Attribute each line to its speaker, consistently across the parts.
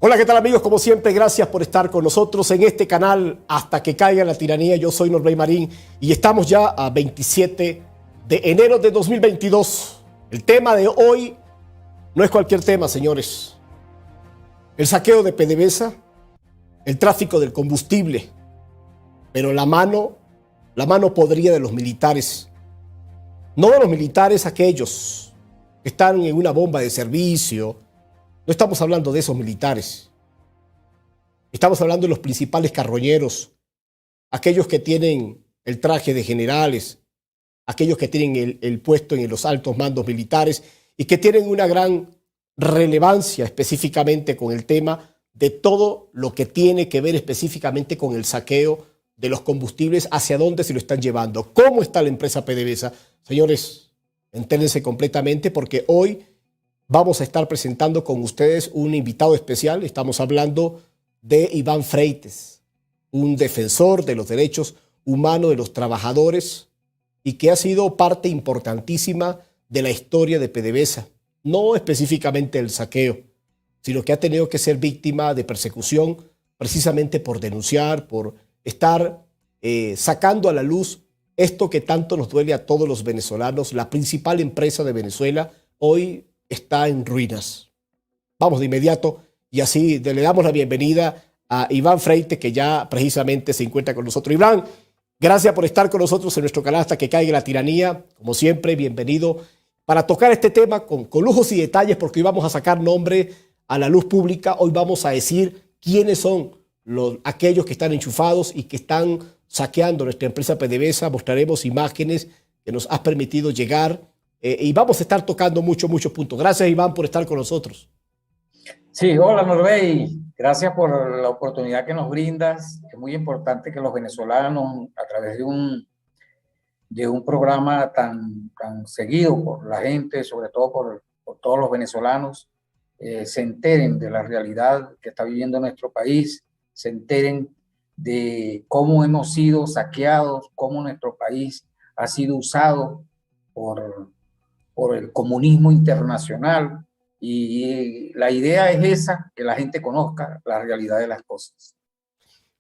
Speaker 1: Hola, ¿qué tal amigos? Como siempre, gracias por estar con nosotros en este canal Hasta que caiga la tiranía. Yo soy Norbert Marín y estamos ya a 27 de enero de 2022. El tema de hoy no es cualquier tema, señores. El saqueo de PDVSA, el tráfico del combustible, pero la mano podrida de los militares. No de los militares aquellos que están en una bomba de servicio. No estamos hablando de esos militares. Estamos hablando de los principales carroñeros, aquellos que tienen el traje de generales, aquellos que tienen el puesto en los altos mandos militares y que tienen una gran relevancia específicamente con el tema de todo lo que tiene que ver específicamente con el saqueo de los combustibles, hacia dónde se lo están llevando, cómo está la empresa PDVSA. Señores, entérense completamente porque hoy vamos a estar presentando con ustedes un invitado especial. Estamos hablando de Iván Freites, un defensor de los derechos humanos de los trabajadores y que ha sido parte importantísima de la historia de PDVSA. No específicamente el saqueo, sino que ha tenido que ser víctima de persecución precisamente por denunciar, por estar sacando a la luz esto que tanto nos duele a todos los venezolanos. La principal empresa de Venezuela hoy está en ruinas. Vamos de inmediato y así le damos la bienvenida a Iván Freites, que ya precisamente se encuentra con nosotros. Iván, gracias por estar con nosotros en nuestro canal Hasta que caiga la tiranía. Como siempre, bienvenido para tocar este tema con lujos y detalles, porque hoy vamos a sacar nombre a la luz pública. Hoy vamos a decir quiénes son aquellos que están enchufados y que están saqueando nuestra empresa PDVSA. Mostraremos imágenes que nos has permitido llegar y vamos a estar tocando muchos puntos. Gracias, Iván, por estar con nosotros.
Speaker 2: Sí, hola Norbert, gracias por la oportunidad que nos brindas. Es muy importante que los venezolanos, a través de un programa tan seguido por la gente, sobre todo por todos los venezolanos, se enteren de la realidad que está viviendo nuestro país, se enteren de cómo hemos sido saqueados, cómo nuestro país ha sido usado por el comunismo internacional. Y la idea es esa, que la gente conozca la realidad de las cosas.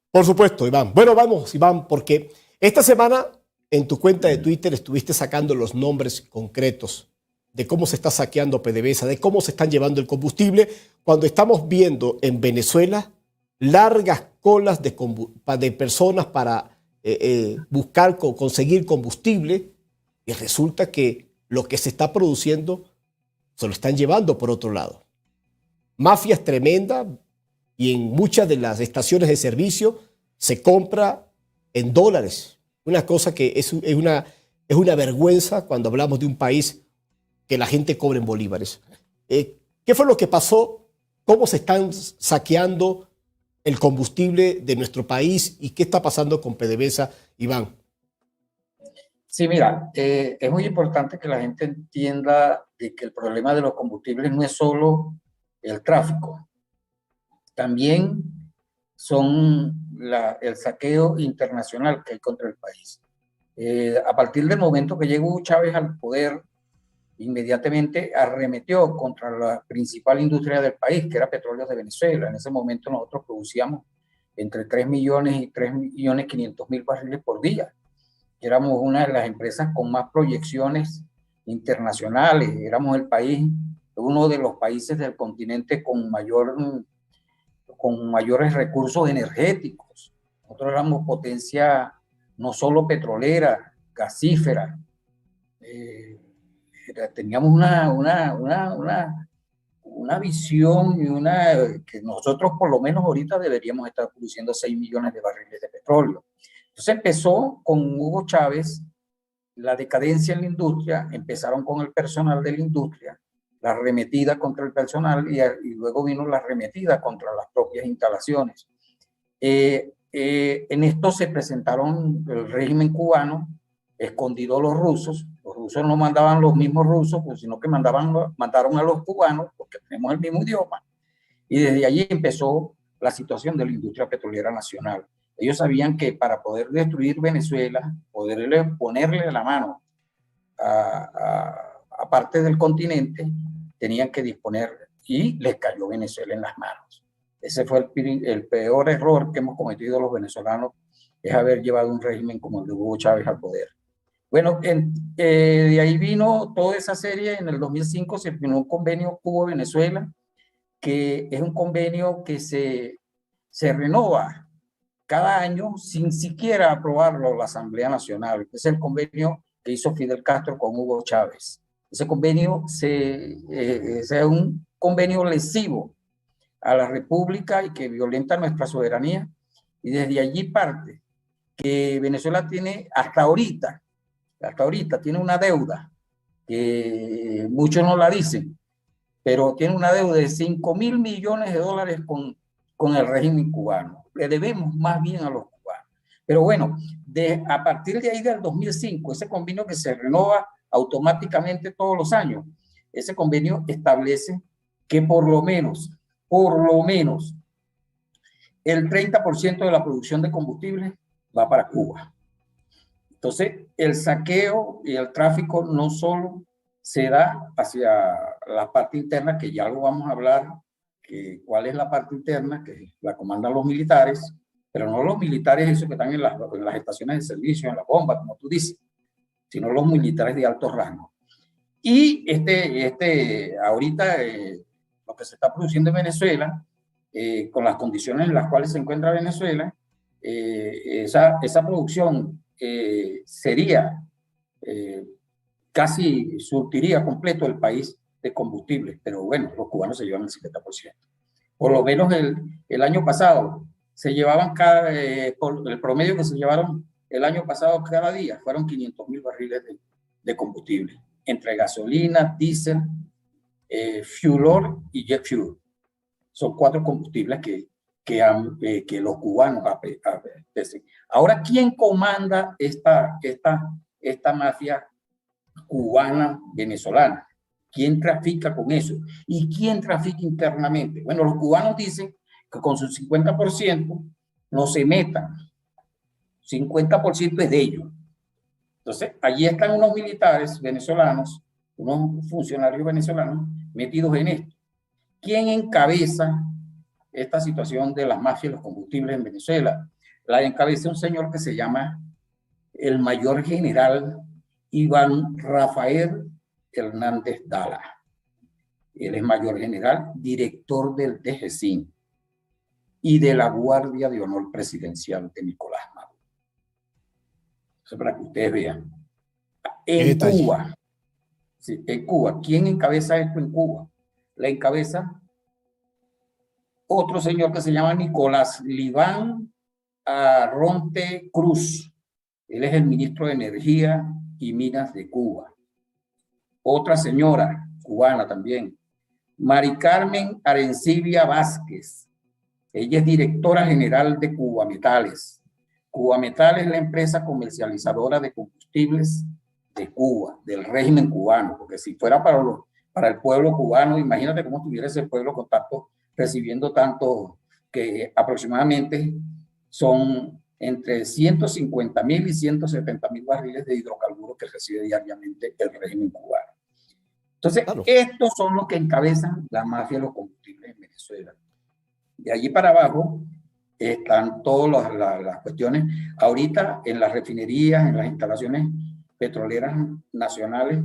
Speaker 1: Por supuesto, Iván. Bueno, vamos, Iván, porque esta semana en tu cuenta de Twitter estuviste sacando los nombres concretos de cómo se está saqueando PDVSA, de cómo se están llevando el combustible, cuando estamos viendo en Venezuela largas colas de personas para conseguir combustible, y resulta que lo que se está produciendo se lo están llevando por otro lado. Mafias tremendas, y en muchas de las estaciones de servicio se compra en dólares. Una cosa que es una vergüenza cuando hablamos de un país que la gente cobra en bolívares. ¿Qué fue lo que pasó? ¿Cómo se están saqueando el combustible de nuestro país? ¿Y qué está pasando con PDVSA, Iván?
Speaker 2: Sí, mira, es muy importante que la gente entienda de que el problema de los combustibles no es solo el tráfico, también son el saqueo internacional que hay contra el país. A partir del momento que llegó Chávez al poder, inmediatamente arremetió contra la principal industria del país, que era Petróleos de Venezuela. En ese momento nosotros producíamos entre 3 millones y 3.500.000 barriles por día. Éramos una de las empresas con más proyecciones internacionales, éramos el país, uno de los países del continente con mayores recursos energéticos. Nosotros éramos potencia no solo petrolera, gasífera, teníamos una visión y que nosotros por lo menos ahorita deberíamos estar produciendo 6 millones de barriles de petróleo. Entonces empezó con Hugo Chávez la decadencia en la industria, empezaron con el personal de la industria, la arremetida contra el personal y luego vino la arremetida contra las propias instalaciones. En esto se presentaron el régimen cubano, escondido los rusos no mandaban los mismos rusos, pues, sino que mandaron a los cubanos, porque tenemos el mismo idioma, y desde allí empezó la situación de la industria petrolera nacional. Ellos sabían que para poder destruir Venezuela, ponerle la mano a parte del continente, tenían que disponer, y les cayó Venezuela en las manos. Ese fue el peor error que hemos cometido los venezolanos, es haber llevado un régimen como el de Hugo Chávez al poder. Bueno, de ahí vino toda esa serie. En el 2005 se firmó un convenio Cuba-Venezuela, que es un convenio que se renova cada año sin siquiera aprobarlo la Asamblea Nacional. Es el convenio que hizo Fidel Castro con Hugo Chávez. Ese convenio es un convenio lesivo a la República y que violenta nuestra soberanía. Y desde allí parte que Venezuela tiene hasta ahorita tiene una deuda que muchos no la dicen, pero tiene una deuda de 5.000 millones de dólares con el régimen cubano. Le debemos más bien a los cubanos. Pero bueno, a partir de ahí del 2005, ese convenio que se renova automáticamente todos los años, ese convenio establece que por lo menos, el 30% de la producción de combustible va para Cuba. Entonces, el saqueo y el tráfico no solo se da hacia la parte interna, que ya lo vamos a hablar, cuál es la parte interna, que la comandan los militares, pero no los militares esos que están en las estaciones de servicio, en la bomba, como tú dices, sino los militares de alto rango. Y ahorita lo que se está produciendo en Venezuela, con las condiciones en las cuales se encuentra Venezuela, esa producción sería casi surtiría completo el país de combustible, pero bueno, los cubanos se llevan el 50%. Por lo menos el año pasado se llevaban por el promedio que se llevaron el año pasado cada día fueron 500.000 barriles de combustible, entre gasolina, diésel, fuel oil y jet fuel. Son 4 combustibles que los cubanos apetecen. Ahora, ¿quién comanda esta mafia cubana venezolana? ¿Quién trafica con eso? ¿Y quién trafica internamente? Bueno, los cubanos dicen que con su 50% no se metan. 50% es de ellos. Entonces, allí están unos militares venezolanos, unos funcionarios venezolanos metidos en esto. ¿Quién encabeza esta situación de las mafias y los combustibles en Venezuela? La encabeza un señor que se llama el mayor general Iván Rafael Hernández Dala. Él es mayor general, director del DGCIN y de la Guardia de Honor Presidencial de Nicolás Maduro. Eso para que ustedes vean. En Cuba, sí, en Cuba, ¿quién encabeza esto en Cuba? La encabeza otro señor que se llama Nicolás Liván Arronte Cruz. Él es el ministro de Energía y Minas de Cuba. Otra señora cubana también, Mari Carmen Arencibia Vázquez. Ella es directora general de Cuba Metales. Cuba Metales es la empresa comercializadora de combustibles de Cuba, del régimen cubano, porque si fuera para el pueblo cubano, imagínate cómo estuviera ese pueblo con tanto, recibiendo tanto, que aproximadamente son entre 150.000 y 170.000 barriles de hidrocarburos que recibe diariamente el régimen cubano. Entonces, claro, estos son los que encabezan la mafia de los combustibles en Venezuela. De allí para abajo están todas las cuestiones. Ahorita en las refinerías, en las instalaciones petroleras nacionales,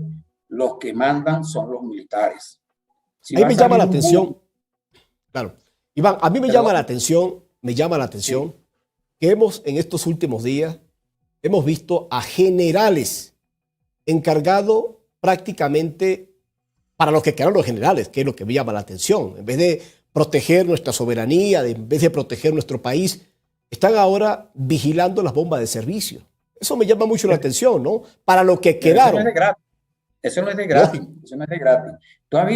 Speaker 2: los que mandan son los militares.
Speaker 1: Si ahí me llama la atención, claro, Iván, a mí me llama la atención sí, que en estos últimos días hemos visto a generales encargados prácticamente para los que quedaron los generales, que es lo que me llama la atención. En vez de proteger nuestra soberanía, en vez de proteger nuestro país, están ahora vigilando las bombas de servicio. Eso me llama mucho la atención, ¿no? Para lo que quedaron.
Speaker 2: Eso no es de gratis. Eso no es de gratis. Tú has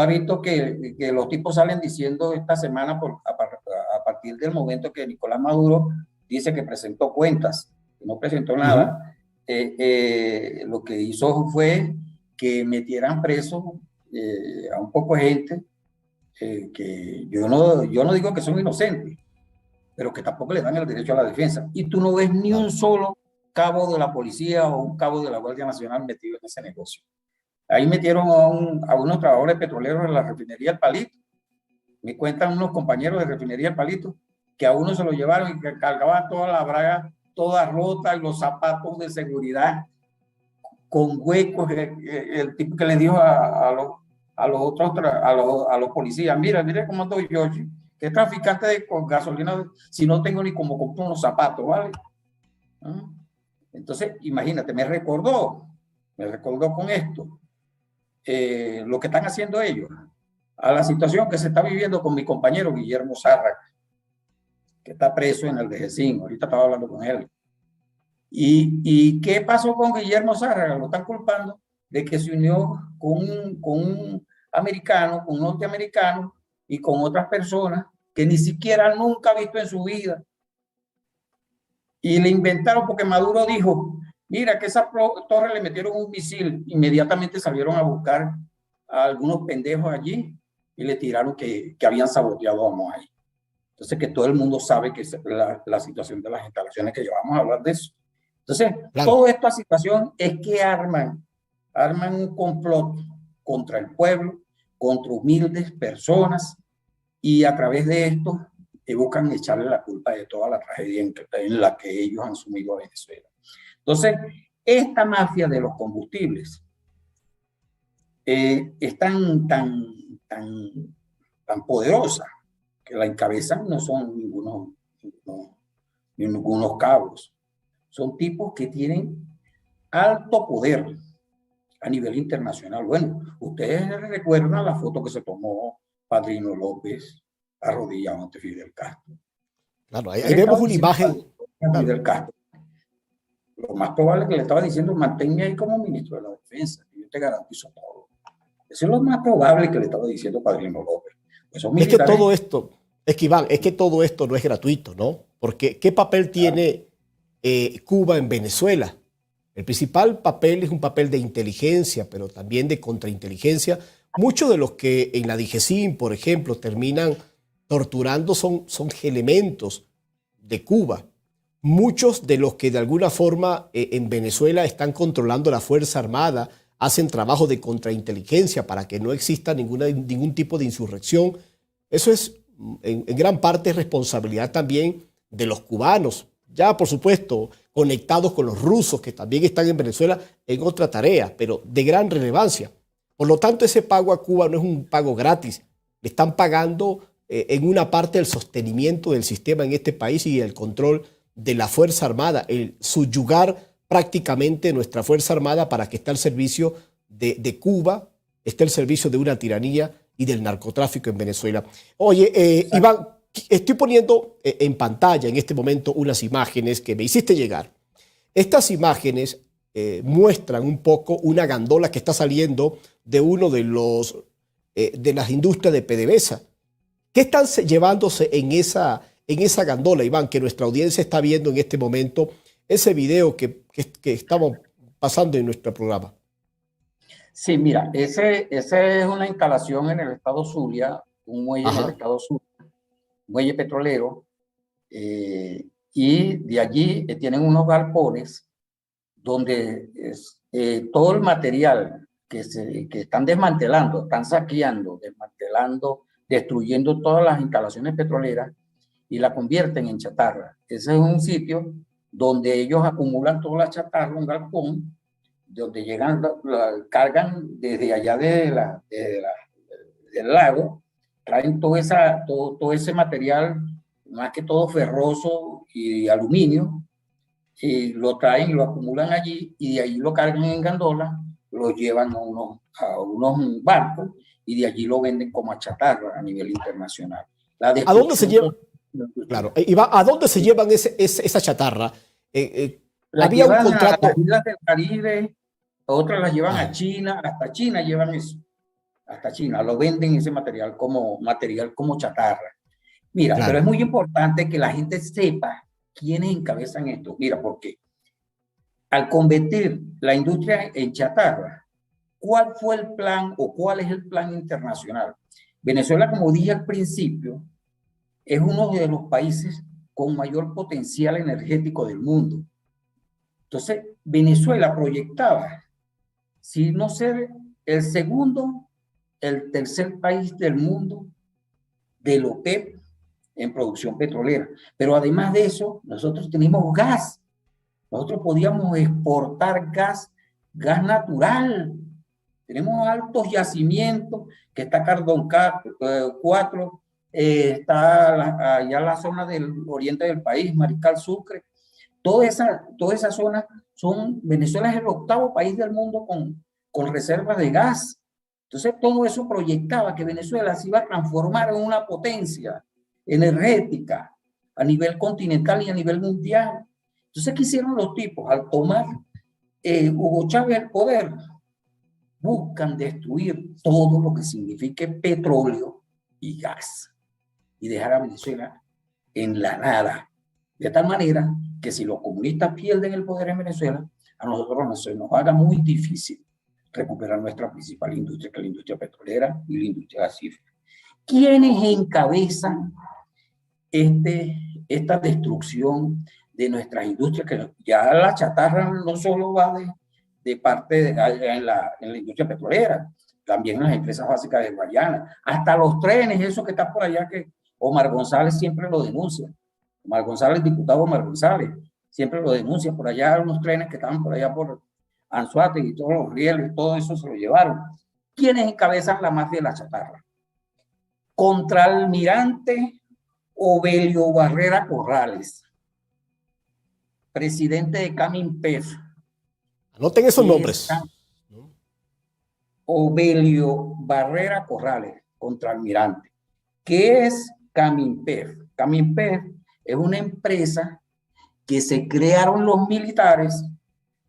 Speaker 2: visto que los tipos salen diciendo esta semana, a partir del momento que Nicolás Maduro dice que presentó cuentas, que no presentó nada, lo que hizo fue que metieran preso a un poco de gente que yo no digo que son inocentes, pero que tampoco le dan el derecho a la defensa. Y tú no ves ni un solo cabo de la policía o un cabo de la Guardia Nacional metido en ese negocio. Ahí metieron a unos trabajadores petroleros en la refinería El Palito, Me cuentan unos compañeros de refinería El Palito que a uno se lo llevaron y que cargaba toda la braga, toda rota, y los zapatos de seguridad con huecos. El tipo que le dijo a los otros, a los policías, mira cómo estoy yo, que traficante de con gasolina, si no tengo ni como comprar unos zapatos, ¿vale? ¿Ah? Entonces, imagínate, me recordó con esto lo que están haciendo ellos, a la situación que se está viviendo con mi compañero Guillermo Zárraga, que está preso en el DGCIN. Ahorita estaba hablando con él. ¿Y qué pasó con Guillermo Zárraga? Lo están culpando de que se unió con un americano, con un norteamericano y con otras personas que ni siquiera nunca ha visto en su vida. Y le inventaron porque Maduro dijo, mira que esa torre le metieron un misil. Inmediatamente salieron a buscar a algunos pendejos allí y le tiraron que habían saboteado a Moai. Entonces, que todo el mundo sabe que es la situación de las instalaciones, que llevamos a hablar de eso. Entonces,
Speaker 1: Claro.
Speaker 2: toda esta situación es que arman un complot contra el pueblo, contra humildes personas, y a través de esto buscan echarle la culpa de toda la tragedia en la que ellos han sumido a Venezuela. Entonces, esta mafia de los combustibles es tan poderosa que la encabezan no son ningunos cabos. Son tipos que tienen alto poder a nivel internacional. Bueno, ustedes recuerdan la foto que se tomó Padrino López arrodillado ante Fidel Castro.
Speaker 1: Claro, ahí vemos una imagen.
Speaker 2: Fidel Castro. Lo más probable es que le estaba diciendo, manténme ahí como ministro de la Defensa, y yo te garantizo todo. Eso es lo más probable que le estaba diciendo Padrino López.
Speaker 1: Es que todo esto, Iván, es que todo esto no es gratuito, ¿no? Porque ¿qué papel tiene Cuba en Venezuela? El principal papel es un papel de inteligencia, pero también de contrainteligencia. Muchos de los que en la DGCIN, por ejemplo, terminan torturando son elementos de Cuba. Muchos de los que de alguna forma en Venezuela están controlando la Fuerza Armada hacen trabajo de contrainteligencia para que no exista ningún tipo de insurrección. Eso es en gran parte responsabilidad también de los cubanos. Ya, por supuesto, conectados con los rusos que también están en Venezuela en otra tarea, pero de gran relevancia. Por lo tanto, ese pago a Cuba no es un pago gratis. Le están pagando en una parte el sostenimiento del sistema en este país y el control de la Fuerza Armada, el subyugar prácticamente nuestra Fuerza Armada para que esté al servicio de Cuba, esté al servicio de una tiranía y del narcotráfico en Venezuela. Oye, Iván, estoy poniendo en pantalla en este momento unas imágenes que me hiciste llegar. Estas imágenes muestran un poco una gandola que está saliendo de uno de las industrias de PDVSA. ¿Qué están llevándose en esa gandola, Iván, que nuestra audiencia está viendo en este momento, ese video que estamos pasando en nuestro programa?
Speaker 2: Sí, mira, ese es una instalación en el estado Zulia, un muelle en el estado Zulia, muelle petrolero, y de allí tienen unos galpones donde todo el material que están desmantelando, están saqueando, desmantelando, destruyendo todas las instalaciones petroleras y la convierten en chatarra. Ese es un sitio donde ellos acumulan toda la chatarra, un galpón, donde llegan, cargan desde allá del lago, traen todo ese material, más que todo ferroso y aluminio, y lo traen, lo acumulan allí, y de ahí lo cargan en gandola, lo llevan a unos barcos, y de allí lo venden como a chatarra a nivel internacional.
Speaker 1: ¿A dónde se lleva? Claro, Iván, ¿a dónde se llevan esa chatarra?
Speaker 2: Había un contrato. A las islas del Caribe, otras las llevan a China, hasta China llevan eso. Hasta China, lo venden ese material como chatarra. Mira, claro, pero es muy importante que la gente sepa quiénes encabezan esto. Mira, porque al convertir la industria en chatarra, ¿cuál fue el plan o cuál es el plan internacional? Venezuela, como dije al principio, es uno de los países con mayor potencial energético del mundo. Entonces, Venezuela proyectaba, si no ser el segundo, el tercer país del mundo de la OPEP en producción petrolera. Pero además de eso, nosotros tenemos gas. Nosotros podíamos exportar gas natural. Tenemos altos yacimientos, que está Cardón 4, está allá en la zona del oriente del país, Mariscal Sucre. Toda esa zona Venezuela es el 8º país del mundo con reservas de gas. Entonces todo eso proyectaba que Venezuela se iba a transformar en una potencia energética a nivel continental y a nivel mundial. Entonces, ¿qué hicieron los tipos? Al tomar Hugo Chávez el poder, buscan destruir todo lo que signifique petróleo y gas y dejar a Venezuela en la nada. De tal manera que si los comunistas pierden el poder en Venezuela, a nosotros se nos haga muy difícil recuperar nuestra principal industria, que es la industria petrolera y la industria gasífera. ¿Quiénes encabezan esta destrucción de nuestras industrias? Que ya la chatarra no solo va de parte en la industria petrolera, también las empresas básicas de Guayana, hasta los trenes, eso que está por allá, que Omar González siempre lo denuncia. Omar González, diputado Omar González, siempre lo denuncia. Por allá unos trenes que estaban por allá por Anzoátegui y todos los rieles, todo eso se lo llevaron. ¿Quiénes encabezan la mafia de la chatarra? Contraalmirante Ovelio Barrera Corrales, presidente de Caminpef.
Speaker 1: Anoten esos nombres.
Speaker 2: Ovelio Barrera Corrales, contraalmirante. ¿Qué es Caminpef? Caminpef es una empresa que se crearon los militares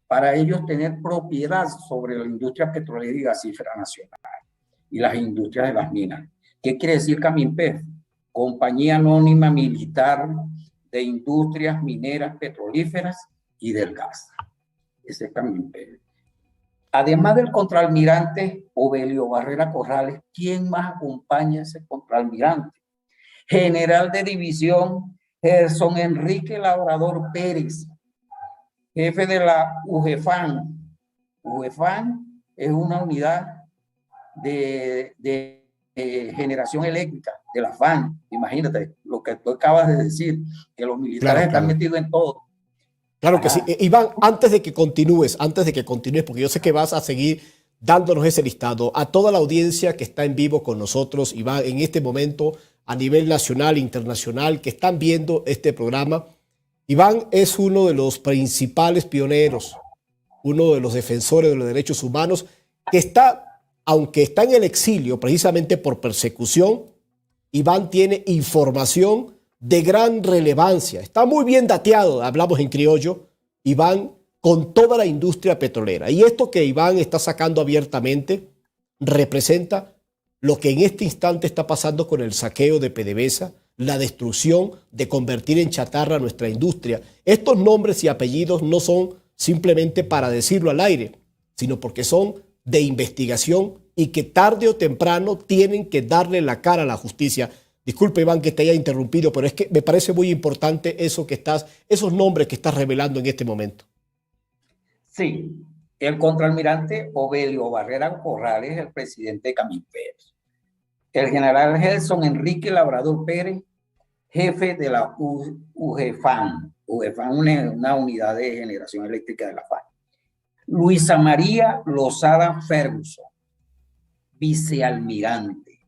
Speaker 2: para ellos tener propiedad sobre la industria petrolera y gasífera nacional y las industrias de las minas. ¿Qué quiere decir Caminpef? Compañía Anónima Militar de Industrias Mineras Petrolíferas y del Gas. Ese es Caminpef. Además del contraalmirante Ovelio Barrera Corrales, ¿quién más acompaña a ese contraalmirante? General de división Gerson Enrique Labrador Pérez, jefe de la UGEFAN. UGEFAN es una unidad de generación eléctrica de la FAN. Imagínate lo que tú acabas de decir, que los militares están metidos en todo.
Speaker 1: Claro que sí. Iván, antes de que continúes, porque yo sé que vas a seguir dándonos ese listado, a toda la audiencia que está en vivo con nosotros, Iván, en este momento, a nivel nacional e internacional, que están viendo este programa, Iván es uno de los principales pioneros, uno de los defensores de los derechos humanos, que está, aunque está en el exilio precisamente por persecución, Iván tiene información de gran relevancia. Está muy bien dateado, hablamos en criollo, Iván, con toda la industria petrolera. Y esto que Iván está sacando abiertamente representa lo que en este instante está pasando con el saqueo de PDVSA, la destrucción de convertir en chatarra nuestra industria. Estos nombres y apellidos no son simplemente para decirlo al aire, sino porque son de investigación y que tarde o temprano tienen que darle la cara a la justicia. Disculpe, Iván, que te haya interrumpido, pero es que me parece muy importante esos nombres que estás revelando en este momento.
Speaker 2: Sí, el contraalmirante Ovelio Barrera Corrales es el presidente de Caminpef. El general Gerson Enrique Labrador Pérez, jefe de la UGEFAN. UGEFAN es una unidad de generación eléctrica de la FAN. Luisa María Lozada Ferguson, vicealmirante,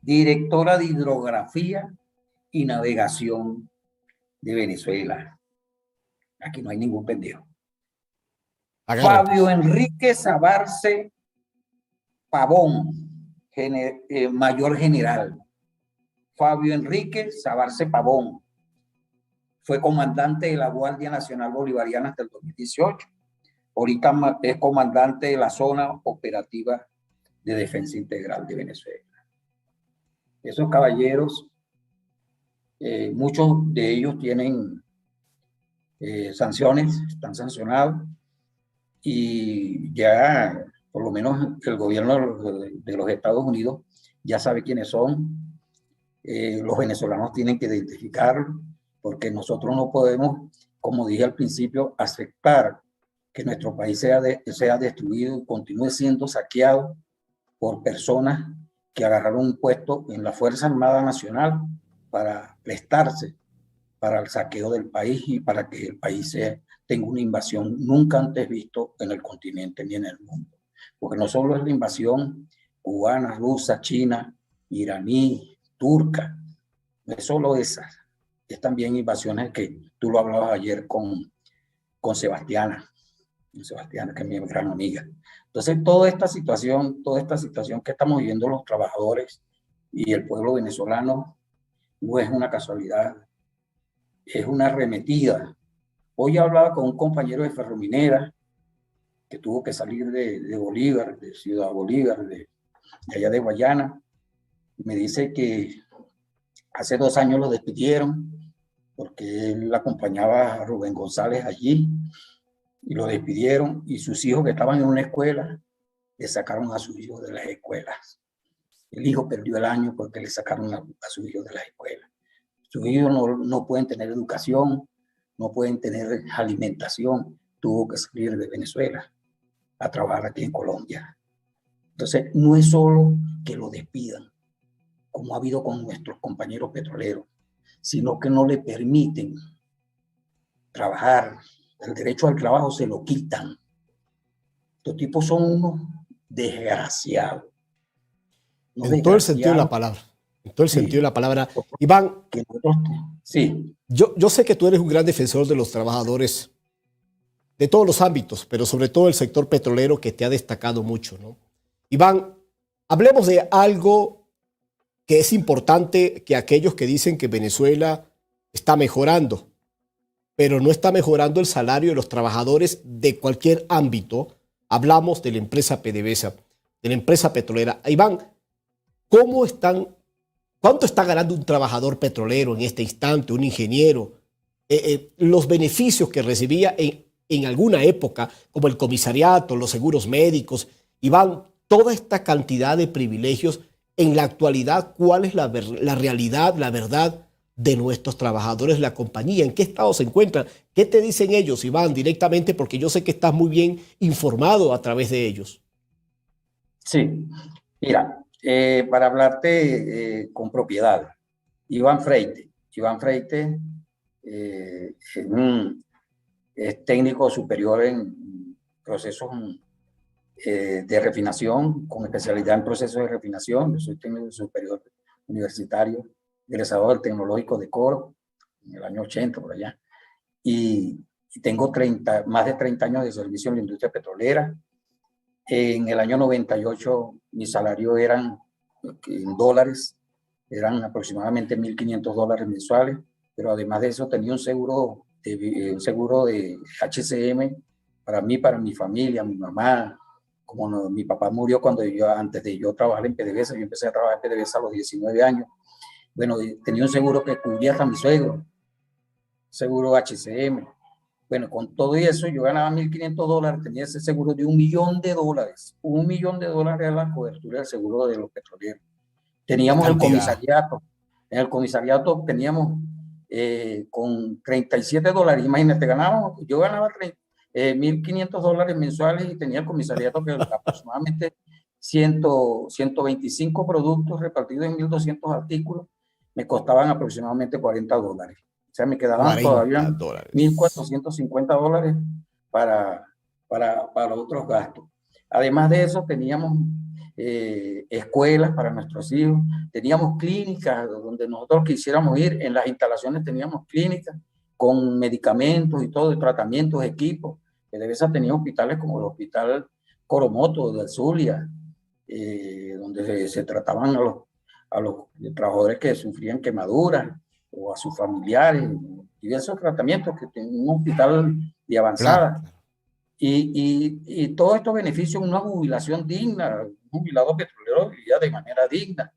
Speaker 2: directora de hidrografía y navegación de Venezuela. Aquí no hay ningún pendejo. Fabio Enrique Sabarce Pavón, mayor general. Fabio Enrique Sabarce Pavón fue comandante de la Guardia Nacional Bolivariana hasta el 2018. Ahorita es comandante de la Zona Operativa de Defensa Integral de Venezuela. Esos caballeros, muchos de ellos tienen sanciones, están sancionados, y ya por lo menos el gobierno de los Estados Unidos ya sabe quiénes son. Los venezolanos tienen que identificarlos, porque nosotros no podemos, como dije al principio, aceptar que nuestro país sea destruido y continúe siendo saqueado por personas que agarraron un puesto en la Fuerza Armada Nacional para prestarse para el saqueo del país y para que el país tenga una invasión nunca antes visto en el continente ni en el mundo. Porque no solo es la invasión cubana, rusa, china, iraní, turca, no es solo esas, es también invasiones que tú lo hablabas ayer con Sebastiana, que es mi gran amiga. Entonces, toda esta situación que estamos viviendo los trabajadores y el pueblo venezolano no es una casualidad, es una arremetida. Hoy hablaba con un compañero de Ferrominera que tuvo que salir de Bolívar, de Ciudad Bolívar, de allá de Guayana. Me dice que hace 2 años lo despidieron porque él acompañaba a Rubén González allí y lo despidieron, y sus hijos que estaban en una escuela le sacaron a sus hijos de las escuelas. El hijo perdió el año porque le sacaron a sus hijos de las escuelas. Sus hijos no pueden tener educación, no pueden tener alimentación. Tuvo que salir de Venezuela a trabajar aquí en Colombia. Entonces, no es solo que lo despidan, como ha habido con nuestros compañeros petroleros, sino que no le permiten trabajar. El derecho al trabajo se lo quitan. Estos tipos son unos desgraciados.
Speaker 1: En todo el sentido de la palabra. En todo el sentido de la palabra. Iván,
Speaker 2: sí.
Speaker 1: Yo sé que tú eres un gran defensor de los trabajadores de todos los ámbitos, pero sobre todo el sector petrolero que te ha destacado mucho, ¿no? Iván, hablemos de algo que es importante, que aquellos que dicen que Venezuela está mejorando, pero no está mejorando el salario de los trabajadores de cualquier ámbito. Hablamos de la empresa PDVSA, de la empresa petrolera. Iván, ¿cuánto está ganando un trabajador petrolero en este instante, un ingeniero? Los beneficios que recibía en alguna época, como el comisariato, los seguros médicos. Iván, toda esta cantidad de privilegios, en la actualidad, ¿cuál es la realidad, la verdad de nuestros trabajadores de la compañía? ¿En qué estado se encuentran? ¿Qué te dicen ellos, Iván, directamente? Porque yo sé que estás muy bien informado a través de ellos.
Speaker 2: Sí, mira, para hablarte con propiedad, Iván Freite es técnico superior en procesos de refinación, con especialidad en procesos de refinación. Yo soy técnico superior universitario, egresado del Tecnológico de Coro, en el año 80, por allá. Y tengo más de 30 años de servicio en la industria petrolera. En el año 98, mi salario en dólares, eran aproximadamente $1.500 mensuales, pero además de eso tenía un seguro de HCM para mí, para mi familia, mi mamá. Como mi papá murió antes de yo trabajar en PDVSA, yo empecé a trabajar en PDVSA a los 19 años. Bueno, tenía un seguro que cubría hasta mi suegro, seguro HCM. Bueno, con todo eso yo ganaba $1.500, tenía ese seguro de $1 millón. $1 millón era la cobertura del seguro de los petroleros. Teníamos el comisariato. En el comisariato teníamos con $37, imagínate, yo ganaba $1.500 mensuales y tenía el comisariato que aproximadamente 125 productos repartidos en 1.200 artículos me costaban aproximadamente $40. O sea, me quedaban todavía $1.450 para otros gastos. Además de eso, teníamos escuelas para nuestros hijos, teníamos clínicas donde nosotros quisiéramos ir. En las instalaciones teníamos clínicas con medicamentos y todo, tratamientos, equipos. PDVSA tenía hospitales como el Hospital Coromoto del Zulia, donde se trataban a los trabajadores que sufrían quemaduras o a sus familiares, diversos tratamientos, que tenían un hospital de avanzada. Claro. Y todos estos beneficios, una jubilación digna, un jubilado petrolero vivía de manera digna.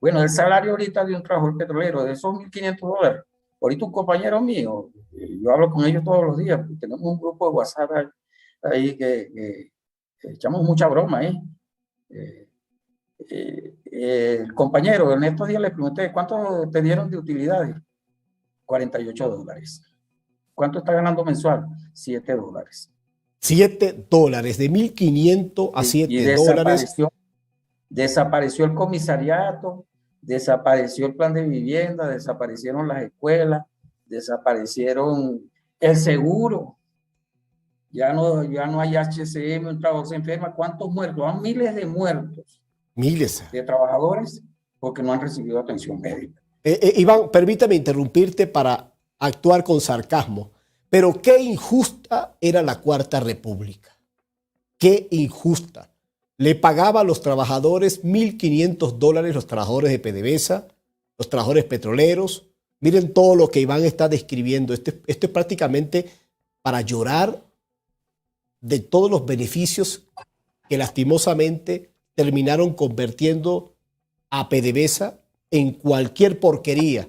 Speaker 2: Bueno, el salario ahorita de un trabajador petrolero, de esos $1.500, ahorita un compañero mío, yo hablo con ellos todos los días, tenemos un grupo de WhatsApp ahí que echamos mucha broma ahí. El compañero, en estos días le pregunté, ¿cuánto te dieron de utilidades? $48. ¿Cuánto está ganando mensual? $7.
Speaker 1: $7, de 1.500 a $7.
Speaker 2: Desapareció el comisariato, desapareció el plan de vivienda, desaparecieron las escuelas, desaparecieron el seguro. Ya no hay HCM, un trabajador se enferma. ¿Cuántos muertos? Hay miles de muertos.
Speaker 1: Miles.
Speaker 2: De trabajadores porque no han recibido atención médica.
Speaker 1: Iván, permítame interrumpirte para actuar con sarcasmo, pero qué injusta era la Cuarta República. Qué injusta. Le pagaba a los trabajadores $1.500, los trabajadores de PDVSA, los trabajadores petroleros. Miren todo lo que Iván está describiendo. Esto es prácticamente para llorar de todos los beneficios que lastimosamente terminaron convirtiendo a PDVSA en cualquier porquería,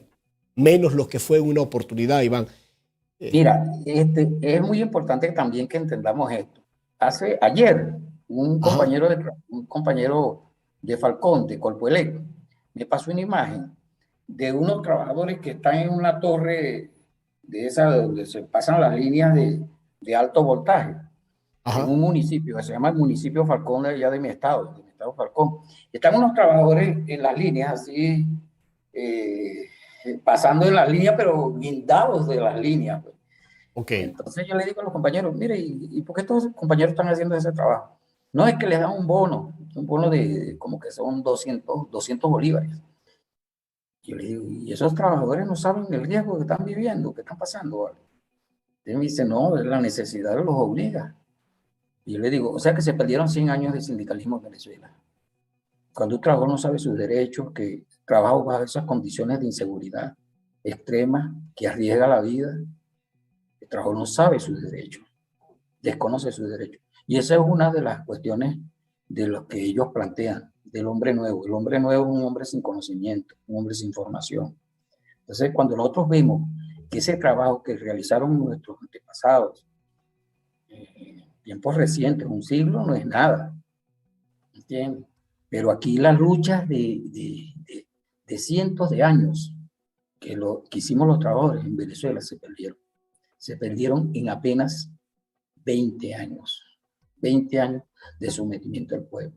Speaker 1: menos lo que fue una oportunidad, Iván.
Speaker 2: Mira, es muy importante también que entendamos esto. Ayer, un compañero de Falcón, de Colpuelec, me pasó una imagen de unos trabajadores que están en una torre de esa donde se pasan las líneas de alto voltaje. Ajá. En un municipio que se llama el municipio Falcón, de allá de mi estado Falcón. Están unos trabajadores en las líneas así, pasando en las líneas, pero guindados de las líneas. Pues.
Speaker 1: Okay.
Speaker 2: Entonces yo le digo a los compañeros, mire, ¿y por qué estos compañeros están haciendo ese trabajo? No, es que les dan un bono de como que son 200 bolívares. Yo le digo, ¿y esos trabajadores no saben el riesgo que están viviendo, que están pasando? ¿Vale? Él me dice, no, la necesidad los obliga. Y yo le digo, o sea que se perdieron 100 años de sindicalismo en Venezuela. Cuando un trabajador no sabe sus derechos, que trabaja bajo esas condiciones de inseguridad extrema, que arriesga la vida, el trabajador no sabe sus derechos, desconoce sus derechos. Y esa es una de las cuestiones de lo que ellos plantean, del hombre nuevo. El hombre nuevo es un hombre sin conocimiento, un hombre sin formación. Entonces, cuando nosotros vemos que ese trabajo que realizaron nuestros antepasados, tiempos recientes, un siglo no es nada, ¿entiendes? Pero aquí las luchas de cientos de años que hicimos los trabajadores en Venezuela se perdieron en apenas 20 años de sometimiento al pueblo.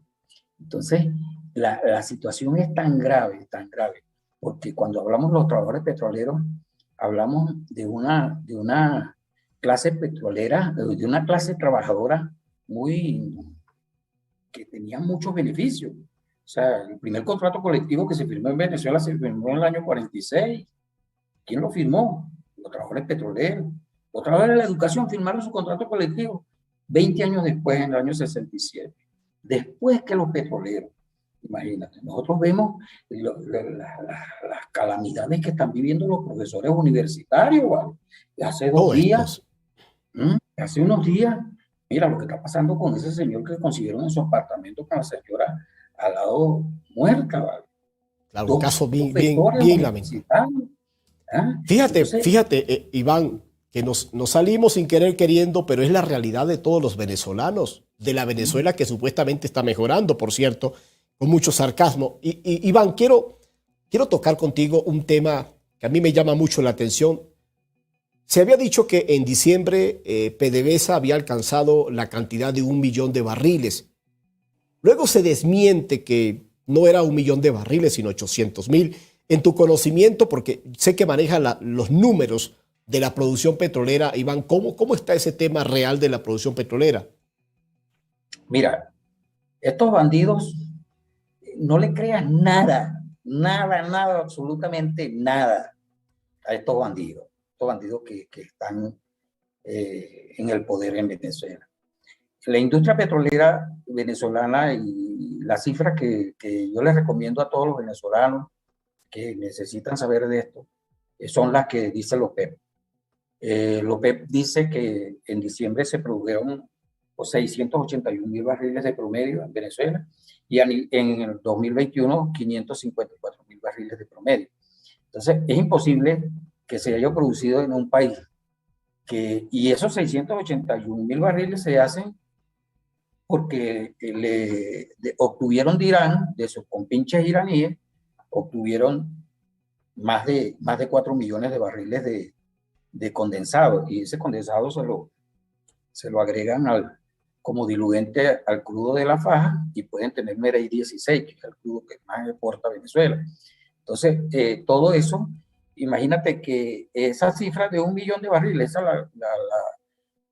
Speaker 2: Entonces, la situación es tan grave, porque cuando hablamos de los trabajadores petroleros, hablamos de una clase petrolera, de una clase trabajadora que tenía muchos beneficios. O sea, el primer contrato colectivo que se firmó en Venezuela se firmó en el año 46. ¿Quién lo firmó? Los trabajadores petroleros. Los trabajadores de la educación firmaron su contrato colectivo 20 años después, en el año 67. Después que los petroleros. Imagínate, nosotros vemos las calamidades que están viviendo los profesores universitarios. ¿Vale? Hace unos días, mira lo que está pasando con ese señor que consiguieron en su apartamento con la señora al lado muerta. ¿Vale?
Speaker 1: Claro, un caso bien lamentable.
Speaker 2: ¿Ah?
Speaker 1: Fíjate, Iván, que nos salimos sin querer queriendo, pero es la realidad de todos los venezolanos, de la Venezuela que supuestamente está mejorando, por cierto, con mucho sarcasmo. Iván, quiero tocar contigo un tema que a mí me llama mucho la atención. Se había dicho que en diciembre PDVSA había alcanzado la cantidad de 1 millón de barriles. Luego se desmiente que no era 1 millón de barriles, sino 800,000. En tu conocimiento, porque sé que maneja los números de la producción petrolera, Iván, ¿cómo está ese tema real de la producción petrolera?
Speaker 2: Mira, estos bandidos, no le creas nada, absolutamente nada a estos bandidos que están en el poder en Venezuela. La industria petrolera venezolana y las cifras que yo les recomiendo a todos los venezolanos que necesitan saber de esto, son las que dice la OPEP. La OPEP dice que en diciembre se produjeron 681,000 barriles de promedio en Venezuela y en el 2021 554,000 barriles de promedio. Entonces, es imposible que se haya producido en un país y esos 681,000 barriles se hacen porque obtuvieron de Irán, de sus compinches iraníes, obtuvieron más de 4 millones de barriles de condensado, y ese condensado se lo agregan como diluente al crudo de la faja y pueden tener MEREI 16, que es el crudo que más exporta Venezuela. Entonces, todo eso, imagínate que esa cifra de 1 millón de barriles,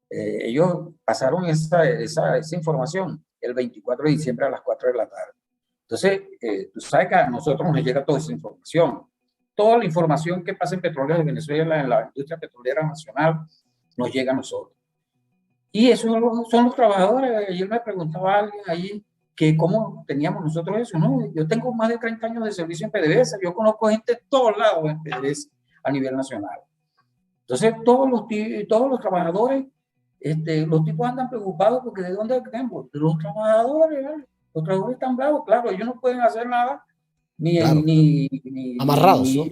Speaker 2: ellos pasaron esa información el 24 de diciembre a las 4 de la tarde. Entonces, tú sabes que a nosotros nos llega toda esa información. Toda la información que pasa en Petróleos de Venezuela, en la industria petrolera nacional, nos llega a nosotros. Y esos son los trabajadores. Ayer me preguntaba alguien ahí que cómo teníamos nosotros eso. No, yo tengo más de 30 años de servicio en PDVSA. Yo conozco gente de todos lados en PDVSA a nivel nacional. Entonces, todos los trabajadores, los tipos andan preocupados porque ¿de dónde tenemos? De los trabajadores, ¿vale? Los trabajadores están bravos, claro, ellos no pueden hacer nada
Speaker 1: Claro. Amarrados,
Speaker 2: ni
Speaker 1: ¿no?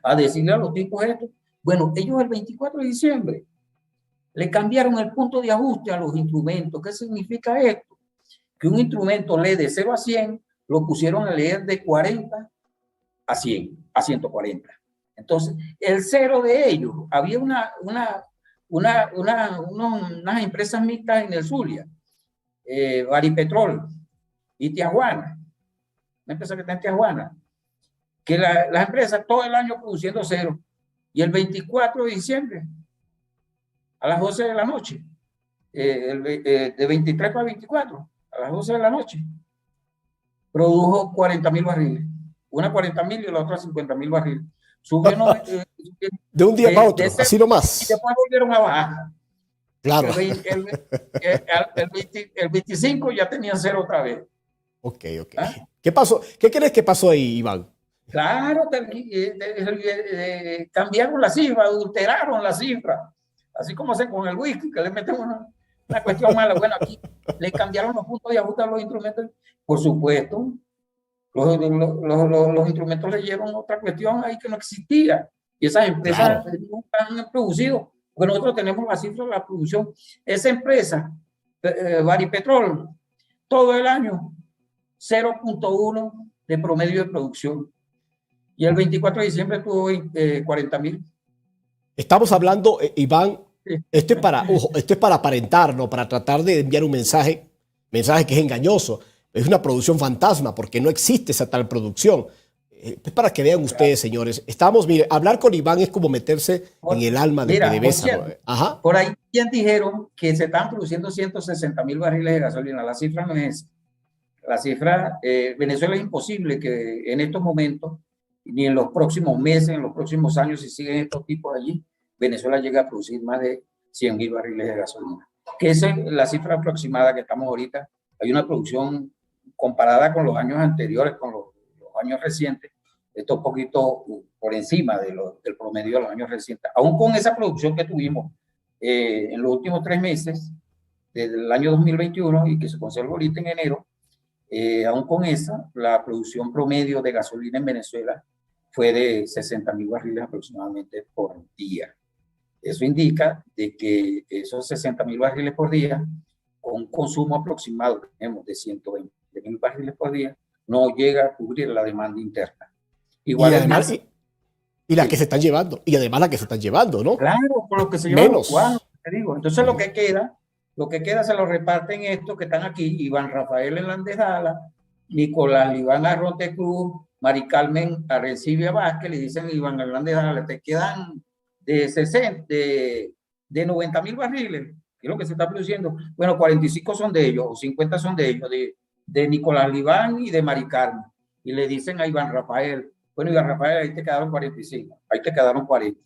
Speaker 2: a decirle a los tipos esto. Bueno, ellos el 24 de diciembre le cambiaron el punto de ajuste a los instrumentos. ¿Qué significa esto? Que un instrumento lee de 0 a 100, lo pusieron a leer de 40 a 100, a 140. Entonces, el cero de ellos, había unas empresas mixtas en el Zulia, Baripetrol y Tijuana, una empresa que está en Tijuana, que las empresas todo el año produciendo cero, y el 24 de diciembre, a las 12 de la noche, de 23 para 24, a las 12 de la noche, produjo 40.000 barriles, una 40.000 y la otra 50.000 barriles. Subieron
Speaker 1: de un día para otro, así nomás.
Speaker 2: Y después volvieron a bajar.
Speaker 1: Claro.
Speaker 2: El 25 ya tenían cero otra vez.
Speaker 1: Ok. ¿Ah? ¿Qué pasó? ¿Qué crees que pasó ahí, Iván?
Speaker 2: Claro, cambiaron la cifra, adulteraron la cifra. Así como hacen con el whisky, que le meten una cuestión mala. Bueno, aquí le cambiaron los puntos de ajuste a los instrumentos. Por supuesto, los instrumentos le dieron otra cuestión ahí que no existía. Y esas empresas nunca han producido. Porque nosotros tenemos la cifra de la producción. Esa empresa, Baripetrol, todo el año, 0.1 de promedio de producción. Y el 24 de diciembre tuvo 40.000.
Speaker 1: Estamos hablando, Iván, esto es para aparentar, ¿no? Para tratar de enviar un mensaje que es engañoso. Es una producción fantasma porque no existe esa tal producción. Es para que vean ustedes, señores. Mire, hablar con Iván es como meterse en el alma de PDVSA. Ajá.
Speaker 2: Por ahí ya dijeron que se están produciendo 160.000 barriles de gasolina. La cifra no es esa. La cifra, Venezuela es imposible que en estos momentos, ni en los próximos meses, en los próximos años, si siguen estos tipos allí, Venezuela llegue a producir más de 100.000 barriles de gasolina. Que esa es la cifra aproximada que estamos ahorita. Hay una producción comparada con los años anteriores, con los años recientes, esto un poquito por encima del promedio de los años recientes. Aún con esa producción que tuvimos en los últimos 3 meses del año 2021 y que se conserva ahorita en enero, aún con esa, la producción promedio de gasolina en Venezuela fue de 60.000 barriles aproximadamente por día. Eso indica de que esos 60.000 barriles por día, con un consumo aproximado que tenemos de 120.000 barriles por día, no llega a cubrir la demanda interna. Igual
Speaker 1: y la que se están llevando, y además la que se están llevando, ¿no?
Speaker 2: Claro, por lo que se llevan los cuadros, te digo. Entonces lo que queda se lo reparten estos que están aquí: Iván Rafael Hernández Dala, Nicolás Iván Arrote Cruz, Mari Carmen Arencibia Vázquez. Le dicen Iván Hernández Dala, te quedan de 90.000 barriles, que es lo que se está produciendo. Bueno, 45 son de ellos, o 50 son de ellos, de Nicolás Iván y de Mari Carmen. Y le dicen a Iván Rafael, bueno, Iván Rafael, ahí te quedaron 45, ahí te quedaron 40.